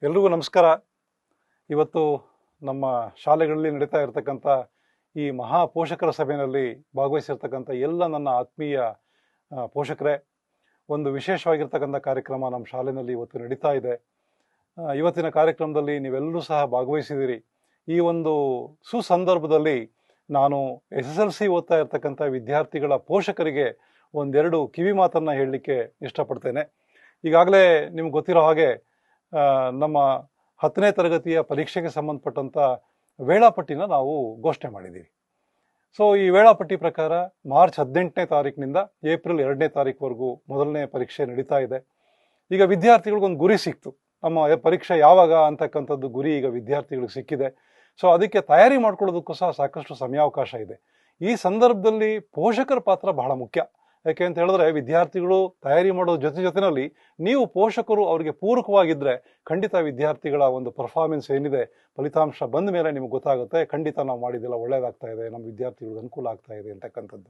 ಎಲ್ರಿಗೂ ನಮಸ್ಕಾರ. ಇವತ್ತು ನಮ್ಮ ಶಾಲೆಗಳಲ್ಲಿ ನಡೀತಾ ಇರತಕ್ಕಂಥ ಈ ಮಹಾ ಪೋಷಕರ ಸಭೆಯಲ್ಲಿ ಭಾಗವಹಿಸಿರ್ತಕ್ಕಂಥ ಎಲ್ಲ ನನ್ನ ಆತ್ಮೀಯ ಪೋಷಕರೇ, ಒಂದು ವಿಶೇಷವಾಗಿರ್ತಕ್ಕಂಥ ಕಾರ್ಯಕ್ರಮ ನಮ್ಮ ಶಾಲೆಯಲ್ಲಿ ಇವತ್ತು ನಡೀತಾ ಇದೆ. ಇವತ್ತಿನ ಕಾರ್ಯಕ್ರಮದಲ್ಲಿ ನೀವೆಲ್ಲರೂ ಸಹ ಭಾಗವಹಿಸಿದ್ದೀರಿ. ಈ ಒಂದು ಸುಸಂದರ್ಭದಲ್ಲಿ ನಾನು SSLC ಓದ್ತಾ ಇರ್ತಕ್ಕಂಥ ವಿದ್ಯಾರ್ಥಿಗಳ ಪೋಷಕರಿಗೆ ಒಂದೆರಡು ಕಿವಿ ಮಾತನ್ನು ಹೇಳಲಿಕ್ಕೆ ಇಷ್ಟಪಡ್ತೇನೆ. ಈಗಾಗಲೇ ನಿಮ್ಗೆ ಗೊತ್ತಿರೋ ಹಾಗೆ ನಮ್ಮ 10ನೇ ತರಗತಿಯ ಪರೀಕ್ಷೆಗೆ ಸಂಬಂಧಪಟ್ಟಂಥ ವೇಳಾಪಟ್ಟಿನ ನಾವು ಘೋಷಣೆ ಮಾಡಿದ್ದೀವಿ. ಸೊ ಈ ವೇಳಾಪಟ್ಟಿ ಪ್ರಕಾರ ಮಾರ್ಚ್ 18ನೇ ತಾರೀಕಿನಿಂದ ಏಪ್ರಿಲ್ 2ನೇ ತಾರೀಕುವರೆಗೂ ಮೊದಲನೇ ಪರೀಕ್ಷೆ ನಡೀತಾ ಇದೆ. ಈಗ ವಿದ್ಯಾರ್ಥಿಗಳಿಗೊಂದು ಗುರಿ ಸಿಕ್ತು, ನಮ್ಮ ಪರೀಕ್ಷೆ ಯಾವಾಗ ಅಂತಕ್ಕಂಥದ್ದು ಗುರಿ ಈಗ ವಿದ್ಯಾರ್ಥಿಗಳಿಗೆ ಸಿಕ್ಕಿದೆ. ಸೊ ಅದಕ್ಕೆ ತಯಾರಿ ಮಾಡ್ಕೊಳ್ಳೋದಕ್ಕೂ ಸಹ ಸಾಕಷ್ಟು ಸಮಯಾವಕಾಶ ಇದೆ. ಈ ಸಂದರ್ಭದಲ್ಲಿ ಪೋಷಕರ ಪಾತ್ರ ಬಹಳ ಮುಖ್ಯ. ಯಾಕೆ ಅಂತ ಹೇಳಿದ್ರೆ, ವಿದ್ಯಾರ್ಥಿಗಳು ತಯಾರಿ ಮಾಡೋ ಜೊತೆನಲ್ಲಿ ನೀವು ಪೋಷಕರು ಅವರಿಗೆ ಪೂರಕವಾಗಿದ್ದರೆ ಖಂಡಿತ ವಿದ್ಯಾರ್ಥಿಗಳ ಒಂದು ಪರ್ಫಾರ್ಮೆನ್ಸ್ ಏನಿದೆ, ಫಲಿತಾಂಶ ಬಂದ ಮೇಲೆ ನಿಮಗೆ ಗೊತ್ತಾಗುತ್ತೆ, ಖಂಡಿತ ನಾವು ಮಾಡಿದ್ದೆಲ್ಲ ಒಳ್ಳೆಯದಾಗ್ತಾ ಇದೆ, ನಮ್ಮ ವಿದ್ಯಾರ್ಥಿಗಳಿಗೆ ಅನುಕೂಲ ಆಗ್ತಾ ಇದೆ ಅಂತಕ್ಕಂಥದ್ದು.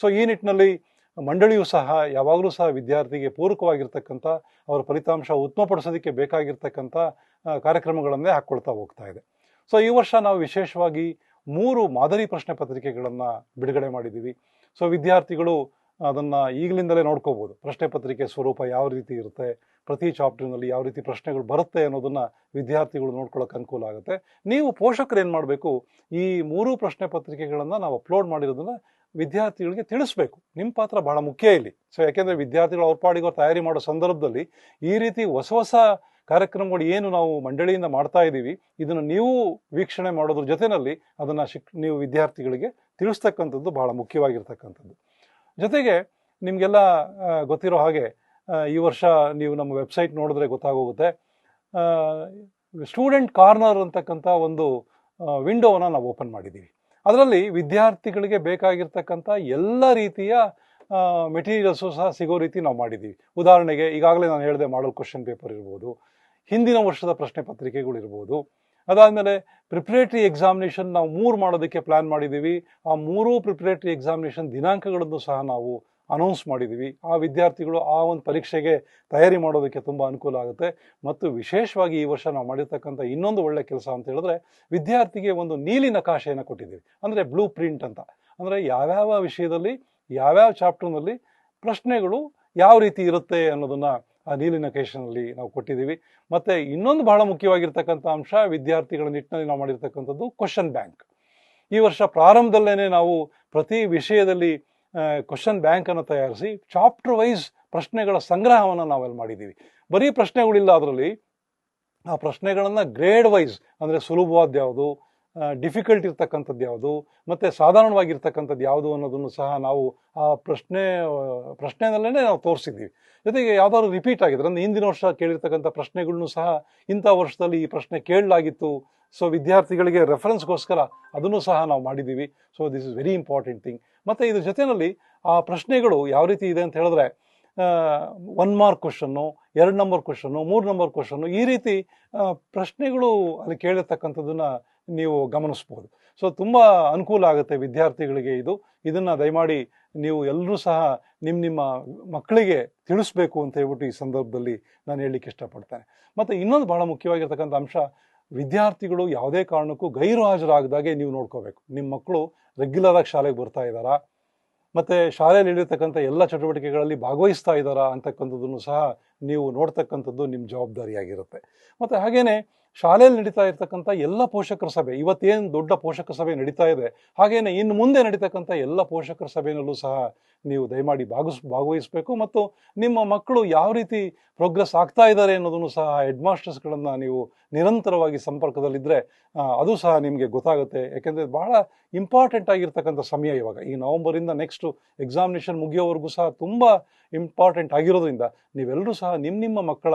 ಸೊ ಈ ನಿಟ್ಟಿನಲ್ಲಿ ಮಂಡಳಿಯು ಸಹ ಯಾವಾಗಲೂ ಸಹ ವಿದ್ಯಾರ್ಥಿಗೆ ಪೂರಕವಾಗಿರ್ತಕ್ಕಂಥ ಅವರ ಫಲಿತಾಂಶ ಉತ್ತಮಪಡಿಸೋದಕ್ಕೆ ಬೇಕಾಗಿರ್ತಕ್ಕಂಥ ಕಾರ್ಯಕ್ರಮಗಳನ್ನೇ ಹಾಕ್ಕೊಳ್ತಾ ಹೋಗ್ತಾ ಇದೆ. ಸೊ ಈ ವರ್ಷ ನಾವು ವಿಶೇಷವಾಗಿ 3 ಮಾದರಿ ಪ್ರಶ್ನೆ ಪತ್ರಿಕೆಗಳನ್ನು ಬಿಡುಗಡೆ ಮಾಡಿದ್ದೀವಿ. ಸೊ ವಿದ್ಯಾರ್ಥಿಗಳು ಅದನ್ನು ಈಗಲಿಂದಲೇ ನೋಡ್ಕೋಬೋದು. ಪ್ರಶ್ನೆ ಪತ್ರಿಕೆ ಸ್ವರೂಪ ಯಾವ ರೀತಿ ಇರುತ್ತೆ, ಪ್ರತಿ ಚಾಪ್ಟರ್ನಲ್ಲಿ ಯಾವ ರೀತಿ ಪ್ರಶ್ನೆಗಳು ಬರುತ್ತೆ ಅನ್ನೋದನ್ನು ವಿದ್ಯಾರ್ಥಿಗಳು ನೋಡ್ಕೊಳ್ಳೋಕೆ ಅನುಕೂಲ ಆಗುತ್ತೆ. ನೀವು ಪೋಷಕರು ಏನು ಮಾಡಬೇಕು, ಈ 3 ಪ್ರಶ್ನೆ ಪತ್ರಿಕೆಗಳನ್ನು ನಾವು ಅಪ್ಲೋಡ್ ಮಾಡಿರೋದನ್ನು ವಿದ್ಯಾರ್ಥಿಗಳಿಗೆ ತಿಳಿಸ್ಬೇಕು. ನಿಮ್ಮ ಪಾತ್ರ ಬಹಳ ಮುಖ್ಯ ಇಲ್ಲಿ. ಸೊ ಯಾಕೆಂದರೆ ವಿದ್ಯಾರ್ಥಿಗಳು ಅವ್ರ ಪಾಡಿಗೆ ಅವ್ರು ತಯಾರಿ ಮಾಡೋ ಸಂದರ್ಭದಲ್ಲಿ ಈ ರೀತಿ ಹೊಸ ಕಾರ್ಯಕ್ರಮಗಳು ಏನು ನಾವು ಮಂಡಳಿಯಿಂದ ಮಾಡ್ತಾ ಇದ್ದೀವಿ, ಇದನ್ನು ನೀವು ವೀಕ್ಷಣೆ ಮಾಡೋದ್ರ ಜೊತೆಯಲ್ಲಿ ಅದನ್ನು ನೀವು ವಿದ್ಯಾರ್ಥಿಗಳಿಗೆ ತಿಳಿಸ್ತಕ್ಕಂಥದ್ದು ಬಹಳ ಮುಖ್ಯವಾಗಿರ್ತಕ್ಕಂಥದ್ದು. ಜೊತೆಗೆ ನಿಮಗೆಲ್ಲ ಗೊತ್ತಿರೋ ಹಾಗೆ ಈ ವರ್ಷ ನೀವು ನಮ್ಮ ವೆಬ್ಸೈಟ್ ನೋಡಿದ್ರೆ ಗೊತ್ತಾಗೋಗುತ್ತೆ, ಸ್ಟೂಡೆಂಟ್ ಕಾರ್ನರ್ ಅಂತಕ್ಕಂಥ ಒಂದು ವಿಂಡೋವನ್ನು ನಾವು ಓಪನ್ ಮಾಡಿದ್ದೀವಿ. ಅದರಲ್ಲಿ ವಿದ್ಯಾರ್ಥಿಗಳಿಗೆ ಬೇಕಾಗಿರ್ತಕ್ಕಂಥ ಎಲ್ಲ ರೀತಿಯ ಮೆಟೀರಿಯಲ್ಸು ಸಹ ಸಿಗೋ ರೀತಿ ನಾವು ಮಾಡಿದ್ದೀವಿ. ಉದಾಹರಣೆಗೆ ಈಗಾಗಲೇ ನಾನು ಹೇಳಿದೆ, ಮಾಡಲ್ ಕ್ವಶನ್ ಪೇಪರ್ ಇರ್ಬೋದು, ಹಿಂದಿನ ವರ್ಷದ ಪ್ರಶ್ನೆ ಪತ್ರಿಕೆಗಳಿರ್ಬೋದು, ಅದಾದಮೇಲೆ ಪ್ರಿಪ್ರೇಟರಿ ಎಕ್ಸಾಮಿನೇಷನ್ ನಾವು 3 ಮಾಡೋದಕ್ಕೆ ಪ್ಲ್ಯಾನ್ ಮಾಡಿದ್ದೀವಿ. ಆ 3 ಪ್ರಿಪ್ರೇಟರಿ ಎಕ್ಸಾಮಿನೇಷನ್ ದಿನಾಂಕಗಳನ್ನು ಸಹ ನಾವು ಅನೌನ್ಸ್ ಮಾಡಿದ್ದೀವಿ. ಆ ವಿದ್ಯಾರ್ಥಿಗಳು ಆ ಒಂದು ಪರೀಕ್ಷೆಗೆ ತಯಾರಿ ಮಾಡೋದಕ್ಕೆ ತುಂಬ ಅನುಕೂಲ ಆಗುತ್ತೆ. ಮತ್ತು ವಿಶೇಷವಾಗಿ ಈ ವರ್ಷ ನಾವು ಮಾಡಿರ್ತಕ್ಕಂಥ ಇನ್ನೊಂದು ಒಳ್ಳೆ ಕೆಲಸ ಅಂತ ಹೇಳಿದ್ರೆ, ವಿದ್ಯಾರ್ಥಿಗೆ ಒಂದು ನೀಲಿ ನಕಾಶೆಯನ್ನು ಕೊಟ್ಟಿದ್ದೀವಿ, ಅಂದರೆ ಬ್ಲೂ ಪ್ರಿಂಟ್ ಅಂತ. ಅಂದರೆ ಯಾವ್ಯಾವ ವಿಷಯದಲ್ಲಿ ಯಾವ್ಯಾವ ಚಾಪ್ಟರ್ನಲ್ಲಿ ಪ್ರಶ್ನೆಗಳು ಯಾವ ರೀತಿ ಇರುತ್ತೆ ಅನ್ನೋದನ್ನು ಆ ನೀಲಿ ನಕಾಶೆನಲ್ಲಿ ನಾವು ಕೊಟ್ಟಿದ್ದೀವಿ. ಮತ್ತು ಇನ್ನೊಂದು ಬಹಳ ಮುಖ್ಯವಾಗಿರ್ತಕ್ಕಂಥ ಅಂಶ, ವಿದ್ಯಾರ್ಥಿಗಳ ನಿಟ್ಟಿನಲ್ಲಿ ನಾವು ಮಾಡಿರ್ತಕ್ಕಂಥದ್ದು ಕ್ವಶನ್ ಬ್ಯಾಂಕ್. ಈ ವರ್ಷ ಪ್ರಾರಂಭದಲ್ಲೇ ನಾವು ಪ್ರತಿ ವಿಷಯದಲ್ಲಿ ಕ್ವಶನ್ ಬ್ಯಾಂಕನ್ನು ತಯಾರಿಸಿ ಚಾಪ್ಟರ್ ವೈಸ್ ಪ್ರಶ್ನೆಗಳ ಸಂಗ್ರಹವನ್ನು ನಾವೆಲ್ಲಿ ಮಾಡಿದ್ದೀವಿ. ಬರೀ ಪ್ರಶ್ನೆಗಳಿಲ್ಲ, ಅದರಲ್ಲಿ ಆ ಪ್ರಶ್ನೆಗಳನ್ನು ಗ್ರೇಡ್ ವೈಸ್, ಅಂದರೆ ಸುಲಭವಾದ ಯಾವುದು, ಡಿಫಿಕಲ್ಟ್ ಇರ್ತಕ್ಕಂಥದ್ದು ಯಾವುದು, ಮತ್ತು ಸಾಧಾರಣವಾಗಿರ್ತಕ್ಕಂಥದ್ದು ಯಾವುದು ಅನ್ನೋದನ್ನು ಸಹ ನಾವು ಆ ಪ್ರಶ್ನೆಯಲ್ಲೇ ನಾವು ತೋರಿಸಿದ್ದೀವಿ. ಜೊತೆಗೆ ಯಾವುದಾದ್ರು ರಿಪೀಟ್ ಆಗಿದ್ರೆ, ಅಂದರೆ ಹಿಂದಿನ ವರ್ಷ ಕೇಳಿರ್ತಕ್ಕಂಥ ಪ್ರಶ್ನೆಗಳನ್ನು ಸಹ ಇಂಥ ವರ್ಷದಲ್ಲಿ ಈ ಪ್ರಶ್ನೆ ಕೇಳಲಾಗಿತ್ತು, ಸೊ ವಿದ್ಯಾರ್ಥಿಗಳಿಗೆ ರೆಫರೆನ್ಸ್ಗೋಸ್ಕರ ಅದನ್ನು ಸಹ ನಾವು ಮಾಡಿದ್ದೀವಿ. So this is very important thing. ಮತ್ತು ಇದ್ರ ಜೊತೆಯಲ್ಲಿ ಆ ಪ್ರಶ್ನೆಗಳು ಯಾವ ರೀತಿ ಇದೆ ಅಂತ ಹೇಳಿದ್ರೆ, 1 mark question, 2 number question, 3 number question, ಈ ರೀತಿ ಪ್ರಶ್ನೆಗಳು ಅಲ್ಲಿ ಕೇಳಿರ್ತಕ್ಕಂಥದ್ದನ್ನು ನೀವು ಗಮನಿಸ್ಬೋದು. ಸೊ ತುಂಬ ಅನುಕೂಲ ಆಗುತ್ತೆ ವಿದ್ಯಾರ್ಥಿಗಳಿಗೆ ಇದನ್ನು ದಯಮಾಡಿ ನೀವು ಎಲ್ಲರೂ ಸಹ ನಿಮ್ಮ ಮಕ್ಕಳಿಗೆ ತಿಳಿಸ್ಬೇಕು ಅಂತ ಹೇಳ್ಬಿಟ್ಟು ಈ ಸಂದರ್ಭದಲ್ಲಿ ನಾನು ಹೇಳಲಿಕ್ಕೆ ಇಷ್ಟಪಡ್ತೇನೆ. ಮತ್ತು ಇನ್ನೊಂದು ಬಹಳ ಮುಖ್ಯವಾಗಿರ್ತಕ್ಕಂಥ ಅಂಶ, ವಿದ್ಯಾರ್ಥಿಗಳು ಯಾವುದೇ ಕಾರಣಕ್ಕೂ ಗೈರು ಹಾಜರಾಗದಾಗೆ ನೀವು ನೋಡ್ಕೋಬೇಕು. ನಿಮ್ಮ ಮಕ್ಕಳು ರೆಗ್ಯುಲರಾಗಿ ಶಾಲೆಗೆ ಬರ್ತಾ ಇದ್ದಾರಾ, ಮತ್ತು ಶಾಲೆಯಲ್ಲಿ ಇರತಕ್ಕಂಥ ಎಲ್ಲ ಚಟುವಟಿಕೆಗಳಲ್ಲಿ ಭಾಗವಹಿಸ್ತಾ ಇದ್ದಾರಾ ಅಂತಕ್ಕಂಥದ್ದನ್ನು ಸಹ ನೀವು ನೋಡ್ತಕ್ಕಂಥದ್ದು ನಿಮ್ಮ ಜವಾಬ್ದಾರಿಯಾಗಿರುತ್ತೆ. ಮತ್ತು ಹಾಗೆಯೇ ಶಾಲೆಯಲ್ಲಿ ನಡೀತಾ ಇರ್ತಕ್ಕಂಥ ಎಲ್ಲ ಪೋಷಕರ ಸಭೆ, ಇವತ್ತೇನು ದೊಡ್ಡ ಪೋಷಕರ ಸಭೆ ನಡೀತಾ ಇದೆ, ಹಾಗೆಯೇ ಇನ್ನು ಮುಂದೆ ನಡೀತಕ್ಕಂಥ ಎಲ್ಲ ಪೋಷಕರ ಸಭೆಯಲ್ಲೂ ಸಹ ನೀವು ದಯಮಾಡಿ ಭಾಗವಹಿಸಬೇಕು. ಮತ್ತು ನಿಮ್ಮ ಮಕ್ಕಳು ಯಾವ ರೀತಿ ಪ್ರೋಗ್ರೆಸ್ ಆಗ್ತಾ ಇದ್ದಾರೆ ಅನ್ನೋದನ್ನು ಸಹ ಹೆಡ್ ಮಾಸ್ಟರ್ಸ್ಗಳನ್ನು ನೀವು ನಿರಂತರವಾಗಿ ಸಂಪರ್ಕದಲ್ಲಿದ್ದರೆ ಅದು ಸಹ ನಿಮಗೆ ಗೊತ್ತಾಗುತ್ತೆ. ಯಾಕೆಂದರೆ ಬಹಳ ಇಂಪಾರ್ಟೆಂಟ್ ಆಗಿರ್ತಕ್ಕಂಥ ಸಮಯ ಇವಾಗ, ಈ ನವಂಬರಿಂದ ನೆಕ್ಸ್ಟು ಎಕ್ಸಾಮಿನೇಷನ್ ಮುಗಿಯೋವರೆಗೂ ಸಹ ತುಂಬ ಇಂಪಾರ್ಟೆಂಟ್ ಆಗಿರೋದ್ರಿಂದ ನೀವೆಲ್ಲರೂ ಸಹ ನಿಮ್ಮ ಮಕ್ಕಳ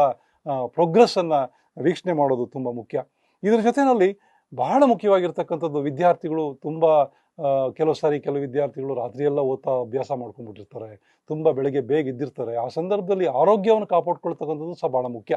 ಪ್ರೋಗ್ರೆಸ್ಸನ್ನು ವೀಕ್ಷಣೆ ಮಾಡೋದು ತುಂಬ ಮುಖ್ಯ. ಇದರ ಜೊತೆಯಲ್ಲಿ ಬಹಳ ಮುಖ್ಯವಾಗಿರ್ತಕ್ಕಂಥದ್ದು, ವಿದ್ಯಾರ್ಥಿಗಳು ತುಂಬ ಕೆಲವು ವಿದ್ಯಾರ್ಥಿಗಳು ರಾತ್ರಿಯೆಲ್ಲ ಓದ್ತಾ ಅಭ್ಯಾಸ ಮಾಡ್ಕೊಂಡ್ಬಿಟ್ಟಿರ್ತಾರೆ, ತುಂಬ ಬೆಳಗ್ಗೆ ಬೇಗ ಇದ್ದಿರ್ತಾರೆ. ಆ ಸಂದರ್ಭದಲ್ಲಿ ಆರೋಗ್ಯವನ್ನು ಕಾಪಾಡ್ಕೊಳ್ತಕ್ಕಂಥದ್ದು ಸಹ ಭಾಳ ಮುಖ್ಯ.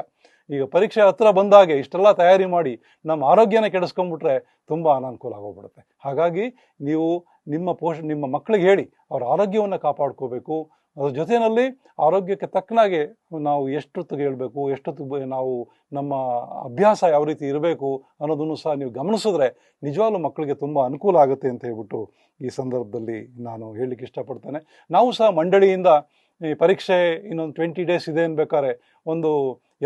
ಈಗ ಪರೀಕ್ಷೆ ಹತ್ರ ಬಂದಾಗೆ ಇಷ್ಟೆಲ್ಲ ತಯಾರಿ ಮಾಡಿ ನಮ್ಮ ಆರೋಗ್ಯನ ಕೆಡಿಸ್ಕೊಂಡ್ಬಿಟ್ರೆ ತುಂಬ ಅನಾನುಕೂಲ ಆಗೋಗ್ಬಿಡುತ್ತೆ. ಹಾಗಾಗಿ ನೀವು ನಿಮ್ಮ ಮಕ್ಕಳಿಗೆ ಹೇಳಿ ಅವ್ರ ಆರೋಗ್ಯವನ್ನು ಕಾಪಾಡ್ಕೋಬೇಕು, ಅದ್ರ ಜೊತೆಯಲ್ಲಿ ಆರೋಗ್ಯಕ್ಕೆ ತಕ್ಕನಾಗೆ ನಾವು ಎಷ್ಟೊತ್ತಿಗೆ ಹೇಳ್ಬೇಕು, ಎಷ್ಟೊತ್ತಿಗೆ ನಾವು ನಮ್ಮ ಅಭ್ಯಾಸ ಯಾವ ರೀತಿ ಇರಬೇಕು ಅನ್ನೋದನ್ನು ಸಹ ನೀವು ಗಮನಿಸಿದ್ರೆ ನಿಜವಾಗ್ಲೂ ಮಕ್ಕಳಿಗೆ ತುಂಬ ಅನುಕೂಲ ಆಗುತ್ತೆ ಅಂತ ಹೇಳ್ಬಿಟ್ಟು ಈ ಸಂದರ್ಭದಲ್ಲಿ ನಾನು ಹೇಳಲಿಕ್ಕೆ ಇಷ್ಟಪಡ್ತೇನೆ. ನಾವು ಸಹ ಮಂಡಳಿಯಿಂದ ಈ ಪರೀಕ್ಷೆ ಇನ್ನೊಂದು 20 ಡೇಸ್ ಇದೆ ಅನ್ಬೇಕಾದ್ರೆ ಒಂದು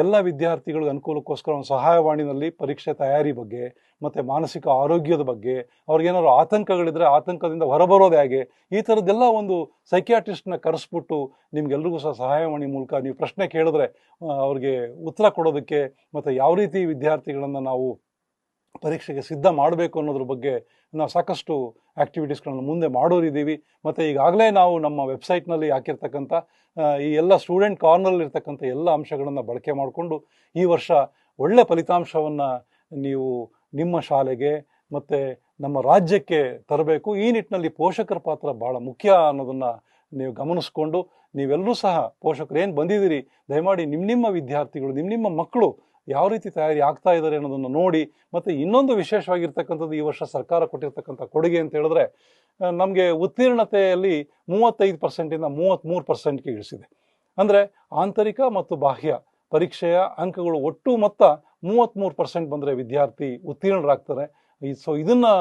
ಎಲ್ಲ ವಿದ್ಯಾರ್ಥಿಗಳಿಗೆ ಅನುಕೂಲಕ್ಕೋಸ್ಕರ ಒಂದು ಸಹಾಯವಾಣಿನಲ್ಲಿ ಪರೀಕ್ಷೆ ತಯಾರಿ ಬಗ್ಗೆ ಮತ್ತು ಮಾನಸಿಕ ಆರೋಗ್ಯದ ಬಗ್ಗೆ, ಅವ್ರಿಗೇನಾದ್ರು ಆತಂಕಗಳಿದ್ರೆ ಆತಂಕದಿಂದ ಹೊರಬರೋದು ಹೇಗೆ, ಈ ಥರದ್ದೆಲ್ಲ ಒಂದು ಸೈಕಿಯಾಟ್ರಿಸ್ಟ್ನ ಕರೆಸ್ಬಿಟ್ಟು ನಿಮ್ಗೆಲ್ರಿಗೂ ಸಹ ಸಹಾಯವಾಣಿ ಮೂಲಕ ನೀವು ಪ್ರಶ್ನೆ ಕೇಳಿದ್ರೆ ಅವ್ರಿಗೆ ಉತ್ತರ ಕೊಡೋದಕ್ಕೆ ಮತ್ತು ಯಾವ ರೀತಿ ವಿದ್ಯಾರ್ಥಿಗಳನ್ನು ನಾವು ಪರೀಕ್ಷೆಗೆ ಸಿದ್ಧ ಮಾಡಬೇಕು ಅನ್ನೋದ್ರ ಬಗ್ಗೆ ನಾವು ಸಾಕಷ್ಟು ಆ್ಯಕ್ಟಿವಿಟೀಸ್ಗಳನ್ನು ಮುಂದೆ ಮಾಡೋರಿದ್ದೀವಿ. ಮತ್ತು ಈಗಾಗಲೇ ನಾವು ನಮ್ಮ ವೆಬ್ಸೈಟ್ನಲ್ಲಿ ಹಾಕಿರ್ತಕ್ಕಂಥ ಈ ಎಲ್ಲ ಸ್ಟೂಡೆಂಟ್ ಕಾರ್ನಲ್ಲಿರ್ತಕ್ಕಂಥ ಎಲ್ಲ ಅಂಶಗಳನ್ನು ಬಳಕೆ ಮಾಡಿಕೊಂಡು ಈ ವರ್ಷ ಒಳ್ಳೆ ಫಲಿತಾಂಶವನ್ನು ನೀವು ನಿಮ್ಮ ಶಾಲೆಗೆ ಮತ್ತು ನಮ್ಮ ರಾಜ್ಯಕ್ಕೆ ತರಬೇಕು. ಈ ನಿಟ್ಟಿನಲ್ಲಿ ಪೋಷಕರ ಪಾತ್ರ ಭಾಳ ಮುಖ್ಯ ಅನ್ನೋದನ್ನು ನೀವು ಗಮನಿಸ್ಕೊಂಡು ನೀವೆಲ್ಲರೂ ಸಹ ಪೋಷಕರು ಏನು ಬಂದಿದ್ದೀರಿ, ದಯಮಾಡಿ ನಿಮ್ಮ ವಿದ್ಯಾರ್ಥಿಗಳು ನಿಮ್ಮ ಮಕ್ಕಳು ಯಾವ ರೀತಿ ತಯಾರಿ ಆಗ್ತಾ ಇದ್ದಾರೆ ಅನ್ನೋದನ್ನು ನೋಡಿ. ಮತ್ತು ಇನ್ನೊಂದು ವಿಶೇಷವಾಗಿರ್ತಕ್ಕಂಥದ್ದು ಈ ವರ್ಷ ಸರ್ಕಾರ ಕೊಟ್ಟಿರ್ತಕ್ಕಂಥ ಕೊಡುಗೆ ಅಂತ ಹೇಳಿದ್ರೆ ನಮಗೆ ಉತ್ತೀರ್ಣತೆಯಲ್ಲಿ 35%ಇಂದ 33%ಗೆ ಇಳಿಸಿದೆ. ಅಂದರೆ ಆಂತರಿಕ ಮತ್ತು ಬಾಹ್ಯ ಪರೀಕ್ಷೆಯ ಅಂಕಗಳು ಒಟ್ಟು ಮೊತ್ತ 33% ಬಂದರೆ ವಿದ್ಯಾರ್ಥಿ ಉತ್ತೀರ್ಣರಾಗ್ತಾರೆ. ಸೊ ಇದನ್ನು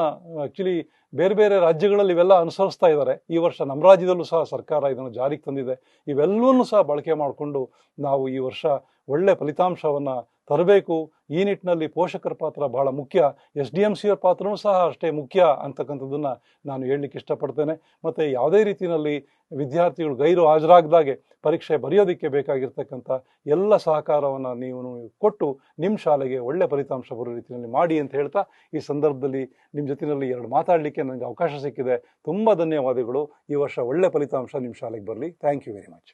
ಆ್ಯಕ್ಚುಲಿ ಬೇರೆ ಬೇರೆ ರಾಜ್ಯಗಳಲ್ಲಿ ಇವೆಲ್ಲ ಅನುಸರಿಸ್ತಾ ಇದ್ದಾರೆ. ಈ ವರ್ಷ ನಮ್ಮ ರಾಜ್ಯದಲ್ಲೂ ಸಹ ಸರ್ಕಾರ ಇದನ್ನು ಜಾರಿಗೆ ತಂದಿದೆ. ಇವೆಲ್ಲವನ್ನೂ ಸಹ ಬಳಕೆ ಮಾಡಿಕೊಂಡು ನಾವು ಈ ವರ್ಷ ಒಳ್ಳೆ ಫಲಿತಾಂಶವನ್ನು ತರಬೇಕು. ಈ ನಿಟ್ಟಿನಲ್ಲಿ ಪೋಷಕರ ಪಾತ್ರ ಬಹಳ ಮುಖ್ಯ, SDMCಯವ್ರ ಪಾತ್ರನೂ ಸಹ ಅಷ್ಟೇ ಮುಖ್ಯ ಅಂತಕ್ಕಂಥದ್ದನ್ನು ನಾನು ಹೇಳಲಿಕ್ಕೆ ಇಷ್ಟಪಡ್ತೇನೆ. ಮತ್ತು ಯಾವುದೇ ರೀತಿಯಲ್ಲಿ ವಿದ್ಯಾರ್ಥಿಗಳು ಗೈರು ಹಾಜರಾಗದಾಗೆ ಪರೀಕ್ಷೆ ಬರೆಯೋದಕ್ಕೆ ಬೇಕಾಗಿರ್ತಕ್ಕಂಥ ಎಲ್ಲ ಸಹಕಾರವನ್ನು ನೀವು ಕೊಟ್ಟು ನಿಮ್ಮ ಶಾಲೆಗೆ ಒಳ್ಳೆ ಫಲಿತಾಂಶ ಬರೋ ರೀತಿಯಲ್ಲಿ ಮಾಡಿ ಅಂತ ಹೇಳ್ತಾ ಈ ಸಂದರ್ಭದಲ್ಲಿ ನಿಮ್ಮ ಜೊತೆಯಲ್ಲಿ 2 ಮಾತಾಡಲಿಕ್ಕೆ ನನಗೆ ಅವಕಾಶ ಸಿಕ್ಕಿದೆ. ತುಂಬ ಧನ್ಯವಾದಗಳು. ಈ ವರ್ಷ ಒಳ್ಳೆ ಫಲಿತಾಂಶ ನಿಮ್ಮ ಶಾಲೆಗೆ ಬರಲಿ. Thank you very much.